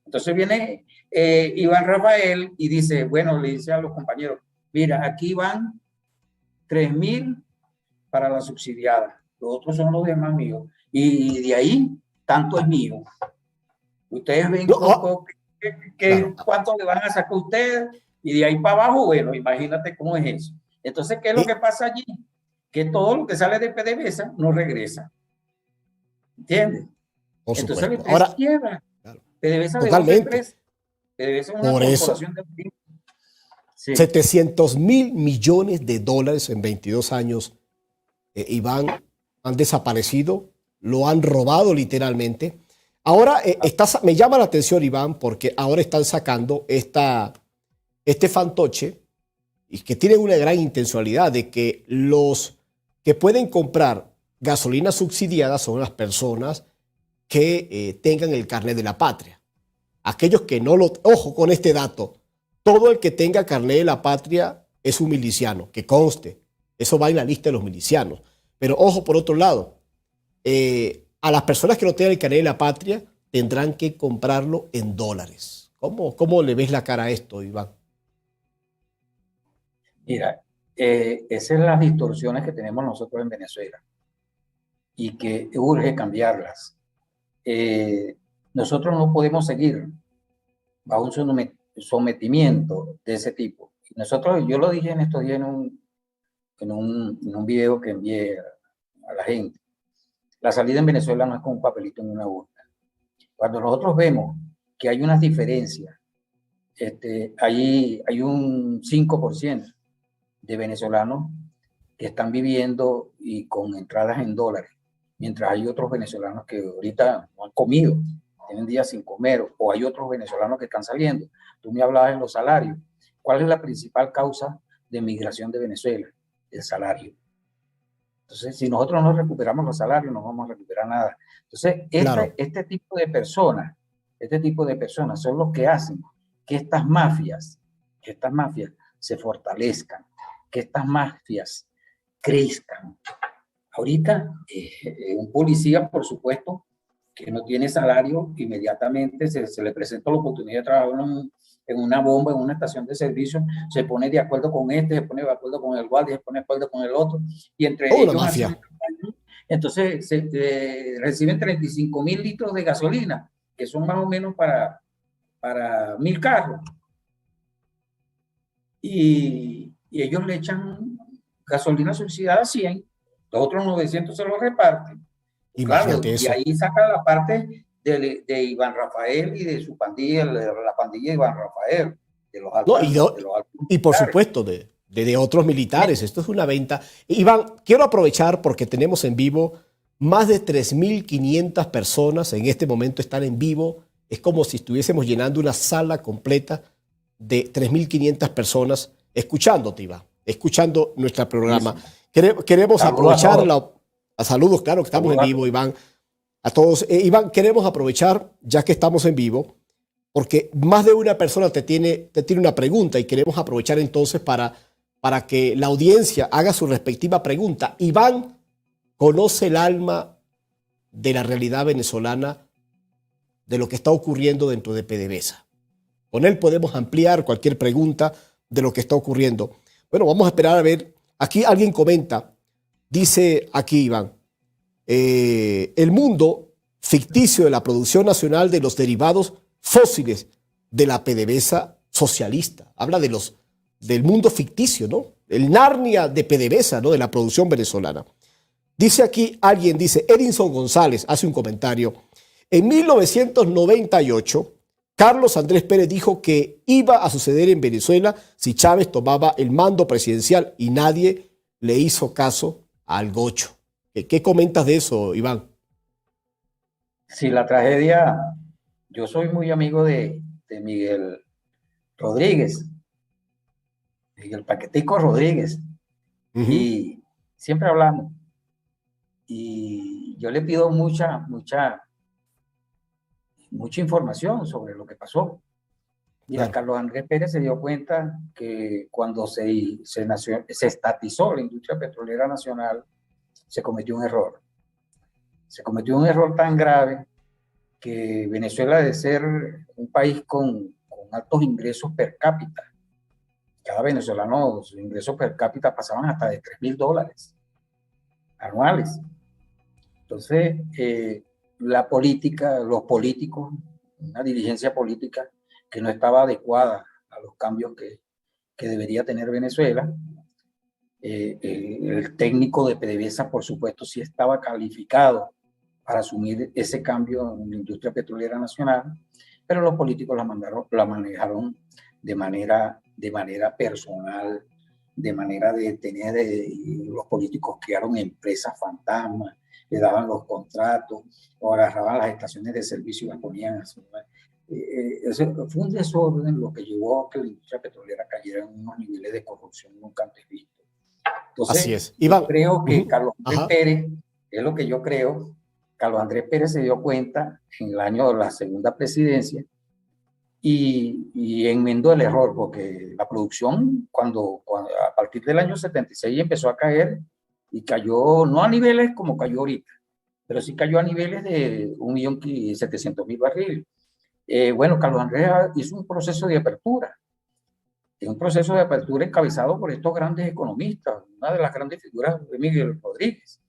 Speaker 2: Entonces viene Iván Rafael y dice, bueno, le dice a los compañeros, mira, aquí van 3.000 para la subsidiada, los otros son los demás míos, y de ahí tanto es mío. Ustedes ven cuánto le van a sacar ustedes, y de ahí para abajo, bueno, imagínate cómo es eso. Entonces, ¿qué es lo que pasa allí? Que todo lo que sale de PDVSA no regresa. ¿Entiendes? Entonces, la
Speaker 1: ahora
Speaker 2: quiebra. PDVSA
Speaker 1: totalmente.
Speaker 2: PDVSA es una
Speaker 1: por eso,
Speaker 2: corporación de...
Speaker 1: Sí. 700.000 millones de dólares en 22 años, Iván, han desaparecido, lo han robado literalmente. Ahora me llama la atención, Iván, porque ahora están sacando este fantoche y que tienen una gran intencionalidad de que los que pueden comprar gasolina subsidiada son las personas que tengan el carnet de la patria. Aquellos que no lo... Ojo con este dato. Todo el que tenga carnet de la patria es un miliciano, que conste. Eso va en la lista de los milicianos. Pero ojo por otro lado. A las personas que no tengan el carnet de la patria tendrán que comprarlo en dólares. ¿Cómo le ves la cara a esto, Iván?
Speaker 2: Mira, esas son las distorsiones que tenemos nosotros en Venezuela y que urge cambiarlas. Nosotros no podemos seguir bajo un sometimiento de ese tipo. Nosotros, yo lo dije en estos días en un video que envié a la gente. La salida en Venezuela no es con un papelito en una urna. Cuando nosotros vemos que hay unas diferencias, hay un 5% de venezolanos que están viviendo y con entradas en dólares, mientras hay otros venezolanos que ahorita no han comido, tienen días sin comer, o hay otros venezolanos que están saliendo. Tú me hablabas de los salarios. ¿Cuál es la principal causa de migración de Venezuela? El salario. Entonces, si nosotros no recuperamos los salarios, no vamos a recuperar nada. Entonces,
Speaker 1: Claro.
Speaker 2: este tipo de personas son los que hacen que estas mafias se fortalezcan, que estas mafias crezcan. Ahorita, un policía, por supuesto, que no tiene salario, inmediatamente se le presenta la oportunidad de trabajar en una bomba, en una estación de servicio, se pone de acuerdo con se pone de acuerdo con el guardia, se pone de acuerdo con el otro, y entre
Speaker 1: Una
Speaker 2: ellos
Speaker 1: mafia.
Speaker 2: entonces reciben 35.000 litros de gasolina, que son más o menos para 1.000 carros, y ellos le echan gasolina subsidiada a 100, los otros 900 se los reparten. Claro,
Speaker 1: Imagínate
Speaker 2: y
Speaker 1: eso.
Speaker 2: ahí saca la parte de Iván Rafael y de su pandilla, la pandilla de Iván Rafael, de los
Speaker 1: No,
Speaker 2: altos, de los altos
Speaker 1: y por
Speaker 2: militares.
Speaker 1: supuesto de otros militares. Esto es una venta. Iván, quiero aprovechar porque tenemos en vivo más de 3.500 personas. En este momento están en vivo. Es como si estuviésemos llenando una sala completa de 3.500 personas escuchándote, Iván, escuchando nuestro programa. Queremos
Speaker 2: Saludos a
Speaker 1: aprovechar
Speaker 2: todos.
Speaker 1: a saludos, claro que estamos en
Speaker 2: Saludos a
Speaker 1: vivo,
Speaker 2: todos.
Speaker 1: Iván. A todos. Iván, queremos aprovechar, ya que estamos en vivo, porque más de una persona te tiene una pregunta y queremos aprovechar entonces para que la audiencia haga su respectiva pregunta. Iván conoce el alma de la realidad venezolana, de lo que está ocurriendo dentro de PDVSA. Con él podemos ampliar cualquier pregunta de lo que está ocurriendo. Bueno, vamos a esperar a ver. Aquí alguien comenta, dice aquí Iván, el mundo ficticio de la producción nacional de los derivados fósiles de la PDVSA socialista. Habla del mundo ficticio, ¿no? El Narnia de PDVSA, ¿no? De la producción venezolana. Dice aquí alguien, dice Edinson González, hace un comentario. En 1998, Carlos Andrés Pérez dijo que iba a suceder en Venezuela si Chávez tomaba el mando presidencial y nadie le hizo caso al gocho. ¿Qué comentas de eso, Iván?
Speaker 2: Sí, la tragedia, yo soy muy amigo de Miguel Rodríguez, Miguel Paquetico Rodríguez, y siempre hablamos. Y yo le pido mucha información sobre lo que pasó. Mira,
Speaker 1: Claro.
Speaker 2: Carlos Andrés Pérez se dio cuenta que cuando se estatizó la industria petrolera nacional, se cometió un error. Se cometió un error tan grave que Venezuela, de ser un país con altos ingresos per cápita, cada venezolano, sus ingresos per cápita pasaban hasta de $3.000 anuales. Entonces, la política, los políticos, una dirigencia política que no estaba adecuada a los cambios que debería tener Venezuela. El técnico de PDVSA, por supuesto, sí estaba calificado para asumir ese cambio en la industria petrolera nacional, pero los políticos la manejaron de manera personal, de manera de tener, los políticos crearon empresas fantasmas, le daban los contratos, o agarraban las estaciones de servicio y las ponían así. ese fue un desorden lo que llevó a que la industria petrolera cayera en unos niveles de corrupción nunca antes vistos.
Speaker 1: Así
Speaker 2: Entonces,
Speaker 1: es. Iván.
Speaker 2: yo creo que Carlos Andrés
Speaker 1: Ajá.
Speaker 2: Pérez, es lo que yo creo, Carlos Andrés Pérez se dio cuenta en el año de la segunda presidencia y enmendó el error, porque la producción, cuando a partir del año 76 empezó a caer, y cayó no a niveles como cayó ahorita, pero sí cayó a niveles de 1.700.000 barriles. Bueno, Carlos Andrés hizo un proceso de apertura, encabezado por estos grandes economistas. Una de las grandes figuras fue Miguel Rodríguez.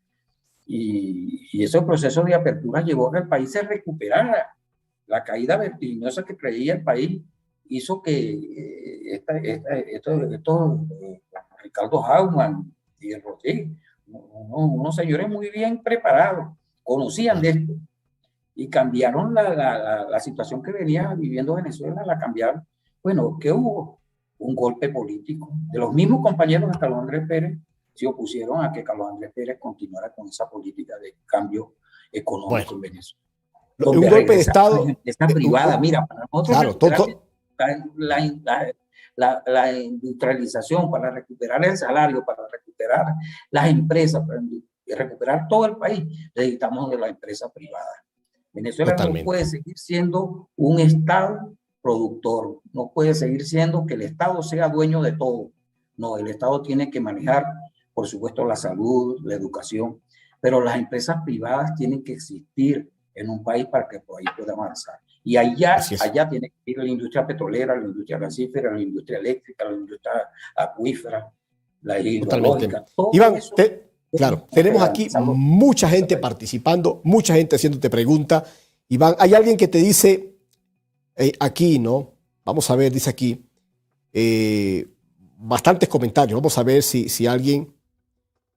Speaker 2: Y ese proceso de apertura llevó a que el país se recuperara. La caída vertiginosa que traía el país hizo que Ricardo Hauman y el Rodríguez, unos señores muy bien preparados, conocían de esto y cambiaron la situación que venía viviendo Venezuela, la cambiaron. Bueno, ¿qué hubo? Un golpe político de los mismos compañeros de Carlos Andrés Pérez. Se opusieron a que Carlos Andrés Pérez continuara con esa política de cambio económico en Venezuela.
Speaker 1: Un golpe de Estado.
Speaker 2: Esta privada, mira, para nosotros
Speaker 1: claro,
Speaker 2: la industrialización, para recuperar el salario, para recuperar las empresas, para recuperar todo el país, necesitamos de la empresa privada. Venezuela no puede seguir siendo un Estado productor, no puede seguir siendo que el Estado sea dueño de todo. No, el Estado tiene que manejar, por supuesto, la salud, la educación, pero las empresas privadas tienen que existir en un país para que el país pueda avanzar. Y allá tiene que ir la industria petrolera, la industria gasífera, la industria eléctrica, la industria acuífera, la hidrológica.
Speaker 1: Iván, claro, tenemos aquí mucha gente participando, mucha gente haciéndote preguntas. Iván, hay alguien que te dice aquí, ¿no? Vamos a ver, dice aquí, bastantes comentarios. Vamos a ver si alguien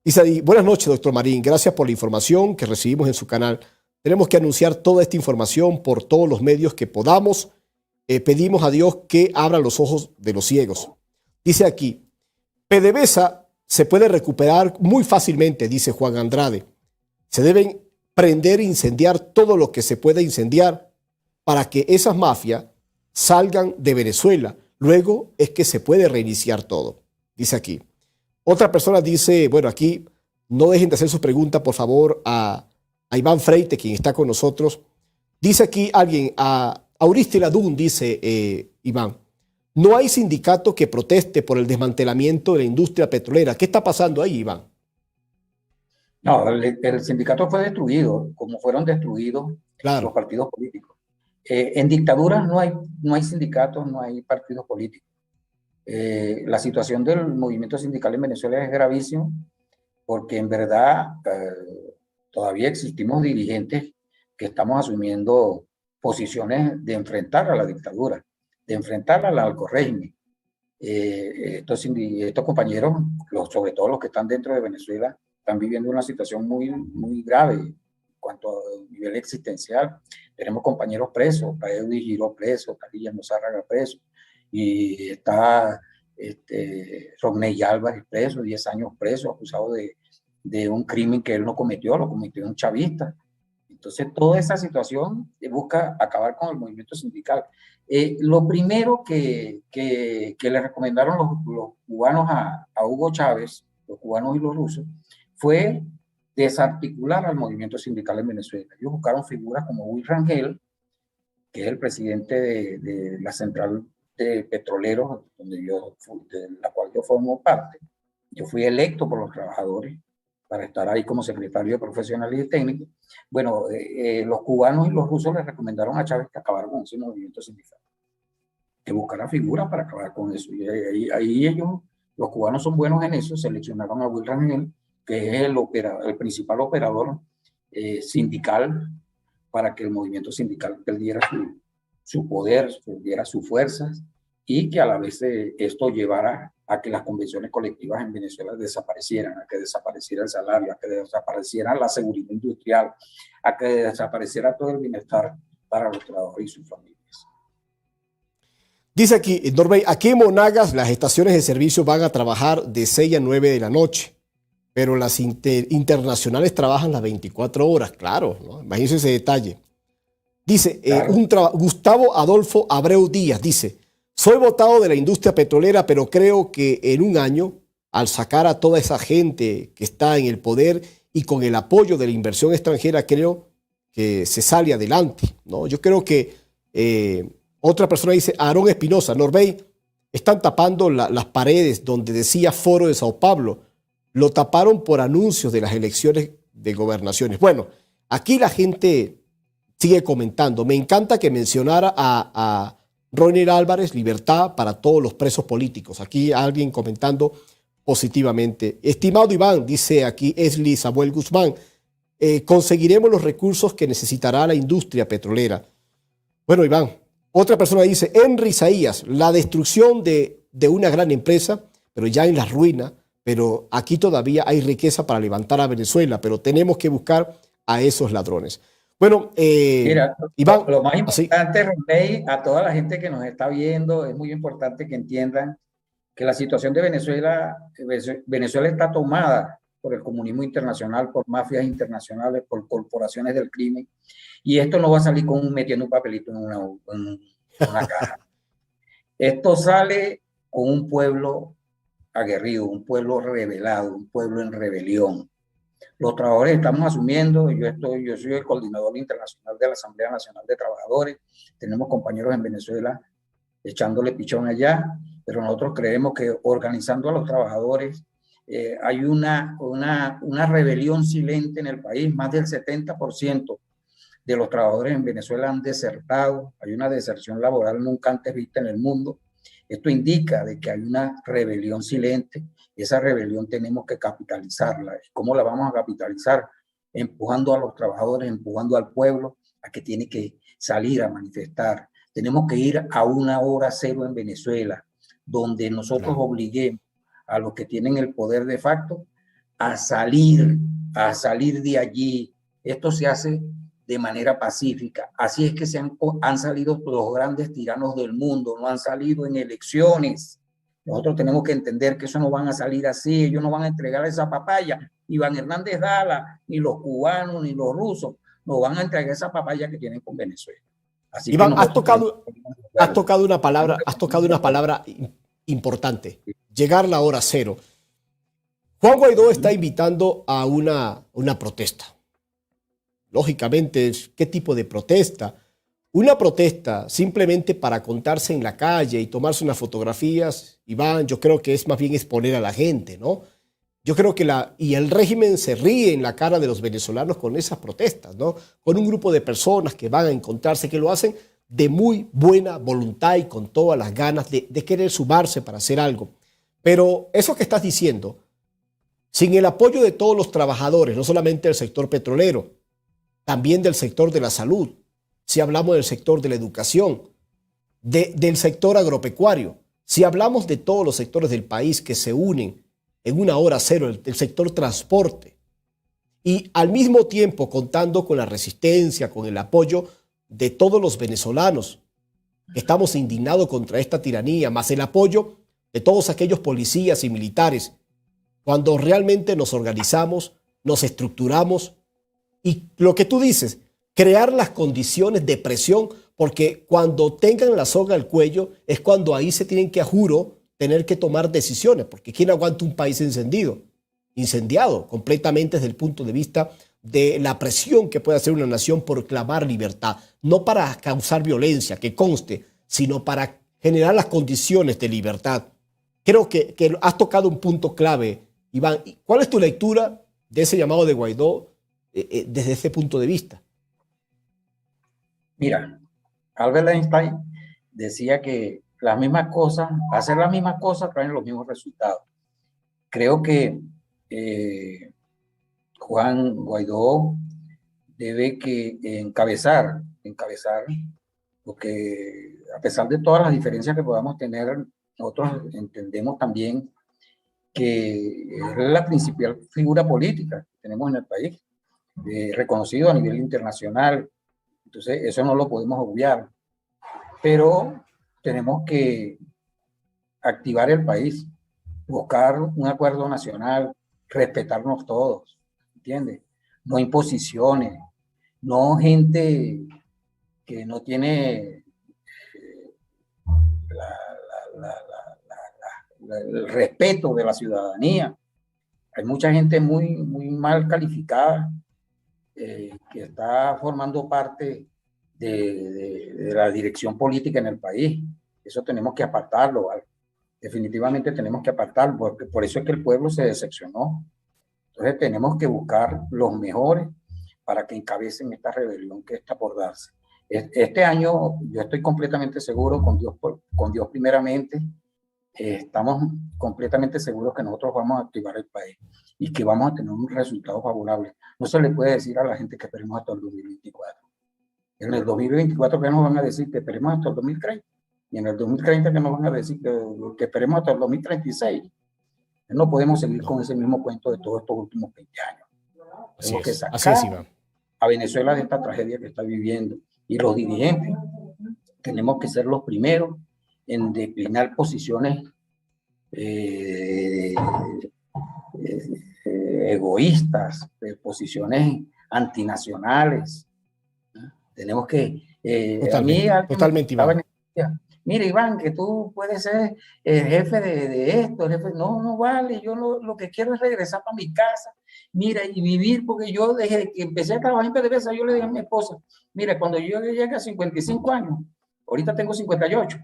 Speaker 1: dice ahí: buenas noches, doctor Marín, gracias por la información que recibimos en su canal. Tenemos que anunciar toda esta información por todos los medios que podamos. Pedimos a Dios que abra los ojos de los ciegos. Dice aquí: PDVSA se puede recuperar muy fácilmente, dice Juan Andrade. Se deben prender e incendiar todo lo que se pueda incendiar para que esas mafias salgan de Venezuela. Luego es que se puede reiniciar todo, dice aquí. Otra persona dice, bueno, aquí no dejen de hacer sus preguntas, por favor, a Iván Freite, quien está con nosotros. Dice aquí alguien, a Auriste Ladún, dice Iván: no hay sindicato que proteste por el desmantelamiento de la industria petrolera. ¿Qué está pasando ahí, Iván?
Speaker 2: No, el sindicato fue destruido, como fueron destruidos los partidos políticos. En dictaduras no hay sindicatos, no hay partidos políticos. La situación del movimiento sindical en Venezuela es gravísima, porque en verdad todavía existimos dirigentes que estamos asumiendo posiciones de enfrentar a la dictadura, de enfrentar al narcorrégimen. Estos compañeros, sobre todo los que están dentro de Venezuela, están viviendo una situación muy, muy grave en cuanto a nivel existencial. Tenemos compañeros presos, Paeudi Giró preso, Carilla Mozárraga preso, y está Rodney Álvarez preso, 10 años preso, acusado de un crimen que él no cometió, lo cometió un chavista. Entonces, toda esa situación busca acabar con el movimiento sindical. Lo primero que le recomendaron los cubanos a Hugo Chávez, los cubanos y los rusos, fue desarticular al movimiento sindical en Venezuela. Ellos buscaron figuras como Will Rangel, que es el presidente de la central de petroleros, de la cual yo formo parte. Yo fui electo por los trabajadores para estar ahí como secretario de profesionales y técnicos. Bueno, los cubanos y los rusos le recomendaron a Chávez que acabara con ese movimiento sindical, que buscara figuras para acabar con eso. Y ahí ellos, los cubanos son buenos en eso, seleccionaron a Will Rangel, que es el principal operador sindical, para que el movimiento sindical perdiera su poder, perdiera sus fuerzas, y que a la vez esto llevara a que las convenciones colectivas en Venezuela desaparecieran, a que desapareciera el salario, a que desapareciera la seguridad industrial, a que desapareciera todo el bienestar para los trabajadores y sus familias.
Speaker 1: Dice aquí, Norbey, aquí en Monagas las estaciones de servicio van a trabajar de 6 a 9 de la noche, pero las internacionales trabajan las 24 horas, claro, ¿no? Imagínense ese detalle. Dice,
Speaker 2: Claro.
Speaker 1: Gustavo Adolfo Abreu Díaz dice, soy votado de la industria petrolera, pero creo que en un año, al sacar a toda esa gente que está en el poder y con el apoyo de la inversión extranjera, creo que se sale adelante, ¿no? Yo creo que otra persona dice, Aarón Espinosa, Norbey, están tapando las paredes donde decía Foro de Sao Paulo. Lo taparon por anuncios de las elecciones de gobernaciones. Bueno, aquí la gente sigue comentando. Me encanta que mencionara a Ronnie Álvarez, libertad para todos los presos políticos. Aquí alguien comentando positivamente. Estimado Iván, dice aquí Esli Samuel Guzmán, conseguiremos los recursos que necesitará la industria petrolera. Bueno, Iván, otra persona dice, Henry Isaías, la destrucción de una gran empresa, pero ya en la ruina, pero aquí todavía hay riqueza para levantar a Venezuela, pero tenemos que buscar a esos ladrones. Bueno,
Speaker 2: Mira,
Speaker 1: Iván,
Speaker 2: lo más
Speaker 1: así,
Speaker 2: importante, Romney, a toda la gente que nos está viendo, es muy importante que entiendan que la situación de Venezuela, Venezuela está tomada por el comunismo internacional, por mafias internacionales, por corporaciones del crimen, y esto no va a salir metiendo un papelito en una caja. Esto sale con un pueblo aguerrido, un pueblo rebelado, un pueblo en rebelión. Los trabajadores estamos asumiendo, yo soy el coordinador internacional de la Asamblea Nacional de Trabajadores, tenemos compañeros en Venezuela echándole pichón allá, pero nosotros creemos que organizando a los trabajadores hay una rebelión silente en el país. Más del 70% de los trabajadores en Venezuela han desertado, hay una deserción laboral nunca antes vista en el mundo. Esto indica de que hay una rebelión silente. Esa rebelión tenemos que capitalizarla. ¿Cómo la vamos a capitalizar? Empujando a los trabajadores, empujando al pueblo a que tiene que salir a manifestar. Tenemos que ir a una hora cero en Venezuela, donde nosotros
Speaker 1: claro.
Speaker 2: obliguemos a los que tienen el poder de facto a salir de allí. Esto se hace de manera pacífica. Así es que han salido los grandes tiranos del mundo, no han salido en elecciones. Nosotros tenemos que entender que eso no van a salir así, ellos no van a entregar esa papaya. Iván Hernández Dala, ni los cubanos, ni los rusos, no van a entregar esa papaya que tienen con Venezuela. Así que
Speaker 1: Iván,
Speaker 2: nosotros tenemos que
Speaker 1: has tocado una palabra importante, llegar la hora cero. Juan Guaidó está invitando a una protesta. Lógicamente, ¿qué tipo de protesta? Una protesta simplemente para contarse en la calle y tomarse unas fotografías, Iván, yo creo que es más bien exponer a la gente, ¿no? Yo creo que y el régimen se ríe en la cara de los venezolanos con esas protestas, ¿no? Con un grupo de personas que van a encontrarse, que lo hacen de muy buena voluntad y con todas las ganas de querer sumarse para hacer algo. Pero eso que estás diciendo, sin el apoyo de todos los trabajadores, no solamente del sector petrolero, también del sector de la salud, si hablamos del sector de la educación, del sector agropecuario, si hablamos de todos los sectores del país que se unen en una hora cero, el sector transporte, y al mismo tiempo contando con la resistencia, con el apoyo de todos los venezolanos que estamos indignados contra esta tiranía, más el apoyo de todos aquellos policías y militares, cuando realmente nos organizamos, nos estructuramos y lo que tú dices, crear las condiciones de presión, porque cuando tengan la soga al cuello es cuando ahí se tienen que, a juro, tener que tomar decisiones, porque ¿quién aguanta un país incendiado completamente desde el punto de vista de la presión que puede hacer una nación por clamar libertad? No para causar violencia, que conste, sino para generar las condiciones de libertad. Creo que has tocado un punto clave, Iván. ¿Cuál es tu lectura de ese llamado de Guaidó desde ese punto de vista?
Speaker 2: Mira, Albert Einstein decía que las mismas cosas, hacer las mismas cosas traen los mismos resultados. Creo que Juan Guaidó debe que encabezar, porque a pesar de todas las diferencias que podamos tener, nosotros entendemos también que es la principal figura política que tenemos en el país, reconocido a nivel internacional. Entonces, eso no lo podemos obviar, pero tenemos que activar el país, buscar un acuerdo nacional, respetarnos todos, ¿entiendes? No imposiciones, no gente que no tiene el respeto de la ciudadanía. Hay mucha gente muy, muy mal calificada que está formando parte de la dirección política en el país. Eso tenemos que apartarlo, ¿vale? Definitivamente tenemos que apartarlo, porque por eso es que el pueblo se decepcionó. Entonces tenemos que buscar los mejores para que encabecen esta rebelión que está por darse. Este año yo estoy completamente seguro, con Dios primeramente, estamos completamente seguros que nosotros vamos a activar el país y que vamos a tener un resultado favorable. No se le puede decir a la gente que esperemos hasta el 2024. En el 2024 que nos van a decir que esperemos hasta el 2030 y en el 2030 que nos van a decir que esperemos hasta el 2036. No podemos seguir con ese mismo cuento de todos estos últimos 20 años. Tenemos que sacar a Venezuela de esta tragedia que está viviendo, y los dirigentes tenemos que ser los primeros en declinar posiciones egoístas, posiciones antinacionales. Tenemos que...
Speaker 1: totalmente, Iván.
Speaker 2: Mira, Iván, que tú puedes ser el jefe de esto, el jefe. No, no vale, yo lo que quiero es regresar para mi casa, mira, y vivir, porque yo desde que empecé a trabajar en PDVSA, yo le dije a mi esposa, mira, cuando yo llegue a 55 años, ahorita tengo 58,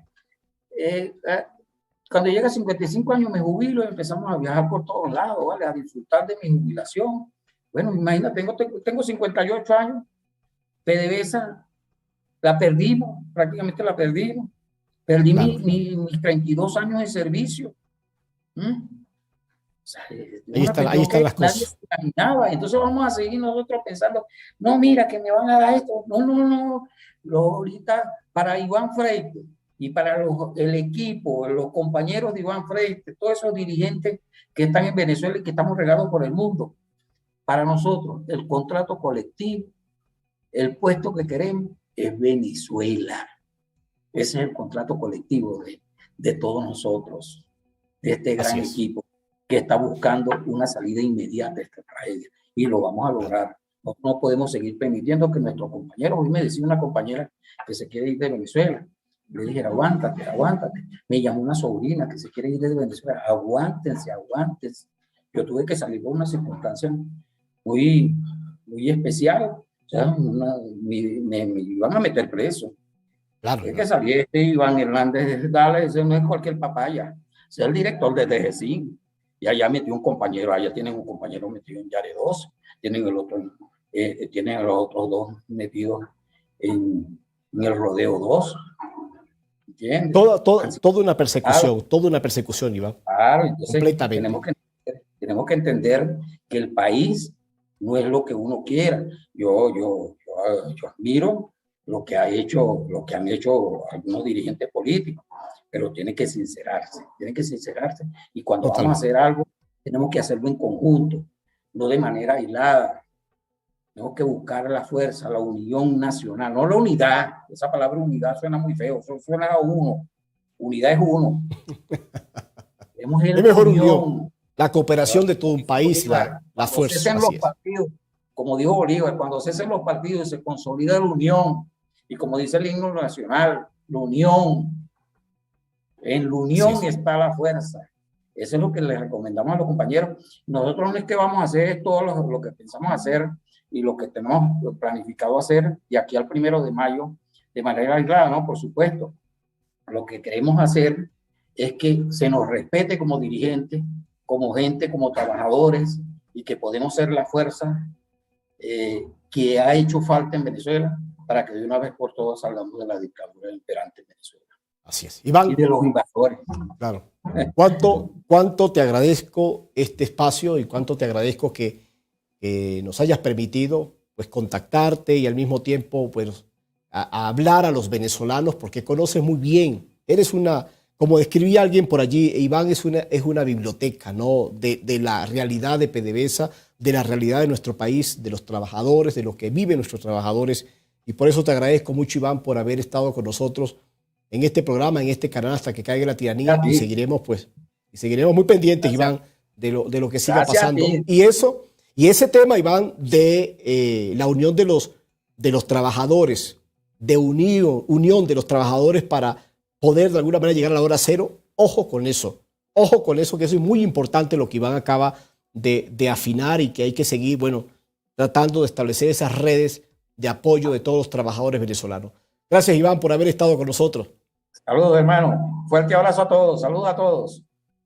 Speaker 2: cuando llegue a 55 años me jubilo y empezamos a viajar por todos lados, ¿vale? A disfrutar de mi jubilación. Bueno, imagínate, tengo 58 años, PDVSA la perdimos, prácticamente la perdimos. Perdí mis 32 años de servicio. O sea,
Speaker 1: ahí están las cosas.
Speaker 2: Imaginaba. Entonces vamos a seguir nosotros pensando, no, mira, que me van a dar esto. No. Ahorita para Iván Freite y para el equipo, los compañeros de Iván Freite, todos esos dirigentes que están en Venezuela y que estamos regados por el mundo, para nosotros el contrato colectivo, el puesto que queremos es Venezuela. Ese es el contrato colectivo de todos nosotros, de este gran equipo que está buscando una salida inmediata de esta tragedia, y lo vamos a lograr. No podemos seguir permitiendo que nuestros compañeros, hoy me decía una compañera que se quiere ir de Venezuela, le dije, aguántate. Me llamó una sobrina que se quiere ir de Venezuela, aguántense. Yo tuve que salir por una circunstancia muy, muy especial, o sea, me iban a meter preso.
Speaker 1: Claro.
Speaker 2: Es que salía Iván Hernández Dale, ese no es cualquier papaya, ese es el director de DGCIN, y allá metió un compañero, allá tienen un compañero metido en Yare 2, tienen a los otros dos metidos en el Rodeo 2. ¿Entiendes?
Speaker 1: Toda una persecución, Iván.
Speaker 2: Claro, entonces tenemos que entender que el país no es lo que uno quiera. Yo admiro lo que han hecho algunos dirigentes políticos, pero tienen que sincerarse, y cuando vamos a hacer algo, tenemos que hacerlo en conjunto, no de manera aislada. Tenemos que buscar la fuerza, la unión nacional, no la unidad. Esa palabra unidad suena muy feo, eso suena a uno. Unidad es uno.
Speaker 1: Es mejor unión, la cooperación de todo un país, la fuerza.
Speaker 2: Los partidos, como dijo Bolívar, cuando cesen los partidos se consolida la unión. Y como dice el himno nacional, la unión. En la unión está la fuerza. Eso es lo que les recomendamos a los compañeros. Nosotros no es que vamos a hacer todo lo que pensamos hacer y lo que tenemos planificado hacer de aquí al 1 de mayo de manera aislada, ¿no? Por supuesto. Lo que queremos hacer es que se nos respete como dirigentes, como gente, como trabajadores, y que podemos ser la fuerza que ha hecho falta en Venezuela para que de una vez por todas salgamos de la dictadura imperante en Venezuela.
Speaker 1: Así es. Iván,
Speaker 2: y de los invasores.
Speaker 1: Claro. ¿Cuánto te agradezco este espacio y cuánto te agradezco que nos hayas permitido pues contactarte y al mismo tiempo pues a hablar a los venezolanos, porque conoces muy bien, eres como describía alguien por allí, Iván es una biblioteca, ¿no? de la realidad de PDVSA, de la realidad de nuestro país, de los trabajadores, de lo que viven nuestros trabajadores, y por eso te agradezco mucho, Iván, por haber estado con nosotros en este programa, en este canal Hasta que Caiga la Tiranía, y seguiremos muy pendientes, Iván, de lo que siga pasando. Y ese tema, Iván, de la unión de los trabajadores de unión de los trabajadores para poder de alguna manera llegar a la hora cero. Ojo con eso, que eso es muy importante lo que Iván acaba de afinar y que hay que seguir, bueno, tratando de establecer esas redes de apoyo de todos los trabajadores venezolanos. Gracias, Iván, por haber estado con nosotros.
Speaker 2: Saludos, hermano. Fuerte abrazo a todos. Saludos a todos.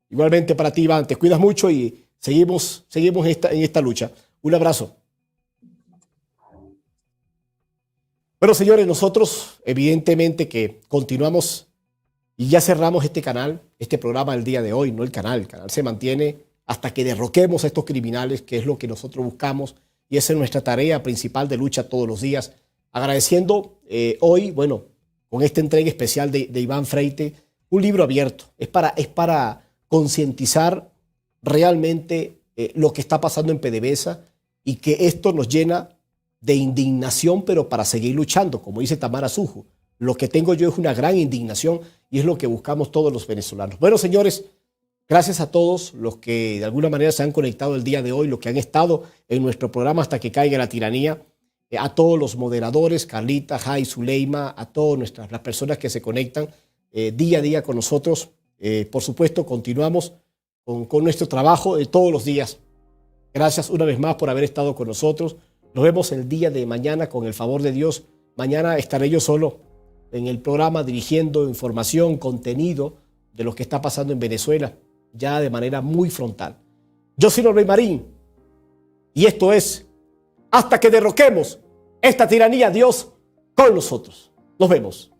Speaker 1: Igualmente para ti, Iván. Te cuidas mucho y seguimos en esta lucha. Un abrazo. Bueno, señores, nosotros evidentemente que continuamos y ya cerramos este canal, este programa del día de hoy, no el canal. El canal se mantiene hasta que derroquemos a estos criminales, que es lo que nosotros buscamos y esa es nuestra tarea principal de lucha todos los días. Agradeciendo hoy, bueno, con esta entrega especial de Iván Freite, un libro abierto. Es para concientizar realmente lo que está pasando en PDVSA y que esto nos llena de indignación, pero para seguir luchando, como dice Tamara Sujo. Lo que tengo yo es una gran indignación y es lo que buscamos todos los venezolanos. Bueno, señores, gracias a todos los que de alguna manera se han conectado el día de hoy, los que han estado en nuestro programa Hasta que caiga la tiranía, a todos los moderadores, Carlita, Jai, Zuleima, a todas las personas que se conectan día a día con nosotros. Por supuesto, continuamos con nuestro trabajo de todos los días. Gracias una vez más por haber estado con nosotros. Nos vemos el día de mañana con el favor de Dios. Mañana estaré yo solo en el programa dirigiendo información, contenido de lo que está pasando en Venezuela, ya de manera muy frontal. Yo soy Norbert Marín y esto es Hasta que derroquemos esta tiranía, Dios con nosotros. Nos vemos.